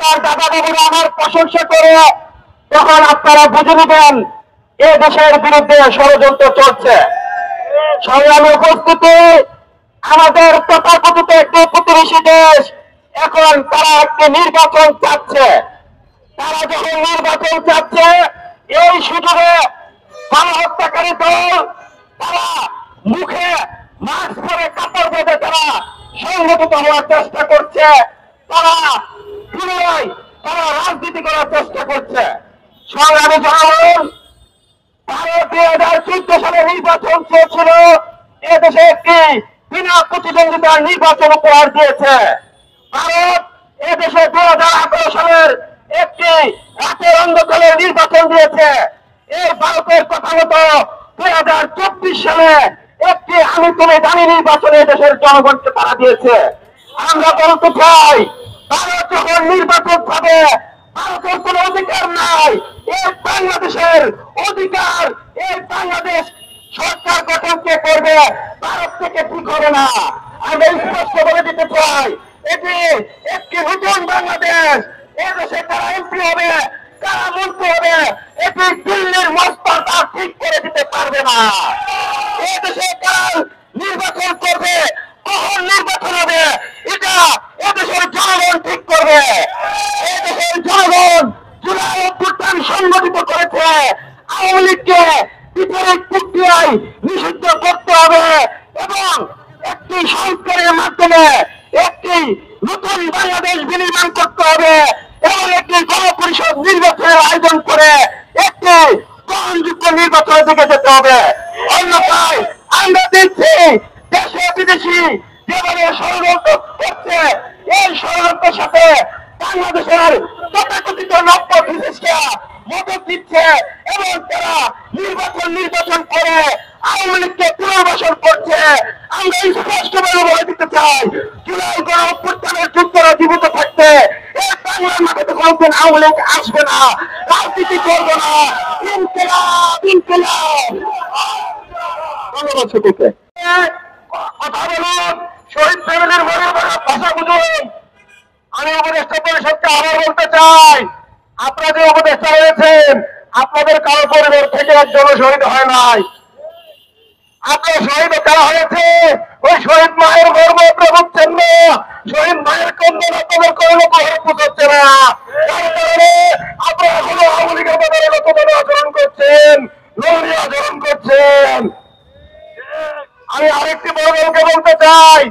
তার দাদা বাবুরা আমার প্রশংসা করে তখন আপনারা বুঝে নেবেন এ দেশের বিরুদ্ধে ষড়যন্ত্র চলছে। সংগ্রামী উপস্থিতি, আমাদের তথাকথিত একটি প্রতিবেশী দেশ এখন তারা একটি নির্বাচন চাচ্ছে। তারা যখন নির্বাচন চাচ্ছে, এই সুযোগে গণহত্যাকারী দল তারা মুখে মাস্ক পরে কাপড় বেঁধে তারা সংগঠিত হওয়ার চেষ্টা করছে। তারা পুনরায় তারা রাজনীতি করার চেষ্টা করছে। সংগ্রামী জনগণ, ভারত 2014 সালে নির্বাচন চেয়েছিল, এদেশে একটি বিনা প্রতিদ্বন্দ্বিতার নির্বাচন উপহার দিয়েছে। ভারত এদেশে 2018 সালের একটি রাতের অন্ধকারের নির্বাচন দিয়েছে। এই ভারতের কথা মতো 2024 সালে একটি আমি তুমি দামি নির্বাচনে দেশের জনগণকে তারা দিয়েছে। আমরা বলতে চাই, ভারত যখন নির্বাচন পাবে, ভারতের কোন অধিকার নাই। এই বাংলাদেশের অধিকার, এই বাংলাদেশ সরকার গঠন কে করবে, ভারত থেকে ঠিক হবে না। আমরা স্পষ্ট বলে দিতে চাই, এটি একটি নতুন বাংলাদেশ। এদেশে কারা এমপি হবে, কারা মন্ত্রী হবে, এটি দিল্লির মস্তর তা ঠিক করে দিতে পারবে না। এদেশে কারা নির্বাচন করবে, কখন নির্বাচন হবে, এটা এদেশের জনগণ ঠিক করবে। এদেশের জনগণ জুলাই অভ্যুত্থান সংগঠিত করেছে। আওয়ামী লীগকে বিপরীত প্রক্রিয়ায় নিষিদ্ধ করতে হবে এবং একটি সংস্কারের মাধ্যমে একটি নতুন বাংলাদেশ বিনির্মাণ করতে হবে এবং একটি গণপরিষদ নির্বাচনের আয়োজন করে একটি গ্রহণযোগ্য নির্বাচনের দিকে যেতে হবে। অন্যথায় আমরা দেখছি দেশে বিদেশি যেভাবে ষড়যন্ত্র করছে, এই ষড়যন্ত্রের সাথে বাংলাদেশের তথাকথিত নব্য বিদেশিরা মদত দিচ্ছে এবং তারা নির্বাচন করে আওয়ামী লীগকে পুনর্বাসন করছে। আমরা স্পষ্টভাবে বলে দিতে চাই, জুলাই গণ অভ্যুত্থানের যুদ্ধরা জীবিত থাকতে এই বাংলার মাঠে কোনদিন আওয়ামী লীগ আসবে না, রাজনীতি করবে না। ইনকিলাব ইনকিলাব। ধন্যবাদ সকলকে। কথা বলুন, শহীদ ফ্যামিলির মনে ভাষা বুঝুন। আমি উপদেষ্টা পরিষদকে আবার বলতে চাই, আপনারা যে উপদেষ্টা রয়েছেন, আপনাদের কারো পরিবার থেকে একজন শহীদ হয় নাই। আপনার শহীদ কারা হয়েছে, ওই শহীদ মায়ের গর্ব আপনারা বুঝছেন না, শহীদ মায়ের কন্দন আপনাদের কোনো উপহার বুঝাচ্ছে না। যার কারণে আপনারা এখনো আওয়ামী লীগের ব্যাপারে নতুন আচরণ করছেন, নমনীয় আচরণ করছেন। আমি আরেকটি বড় দলকে বলতে চাই,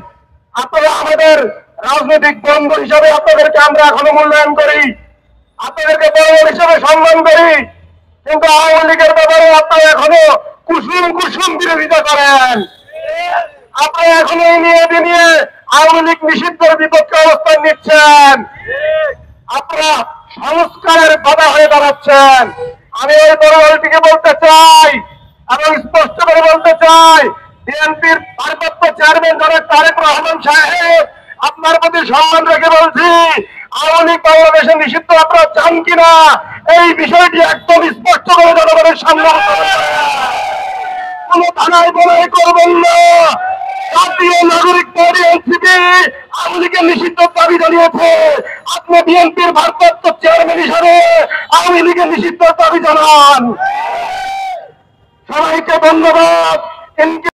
আপনারা আমাদের রাজনৈতিক বন্ধু হিসাবে আপনাদেরকে আমরা এখনো মূল্যায়ন করি, আপনাদেরকে বড় হিসাবে সম্মান করি, কিন্তু আওয়ামী লীগের ব্যাপারে আপনারা এখনো কুসুম বিরোধিতা করেন। আপনারা এখনো এই নিয়ে আওয়ামী লীগ নিষিদ্ধের বিপক্ষে অবস্থান নিচ্ছেন। আপনারা সংস্কারের বাধা হয়ে দাঁড়াচ্ছেন। আমি ওই বড় দলটিকে বলতে চাই এবং স্পষ্ট করে বলতে চাই, বিএনপির ভারপ্রাপ্ত চেয়ারম্যান জনাব তারেক রহমান সাহেব, আপনার প্রতি সম্মান রেখে বলছি, আওয়ামী লীগ বাংলাদেশে নিষিদ্ধ আপনারা চান কিনা এই বিষয়টি একদম স্পষ্ট করে জনগণের সামনে কোন থানায় বলাই করবেন না। জাতীয় নাগরিক পার্টি এনসিপি আওয়ামী লীগের নিষিদ্ধ দাবি জানিয়েছে, আপনি বিএনপির ভারপ্রাপ্ত চেয়ারম্যান হিসাবে আওয়ামী লীগের নিষিদ্ধ দাবি জানান। সবাইকে ধন্যবাদ।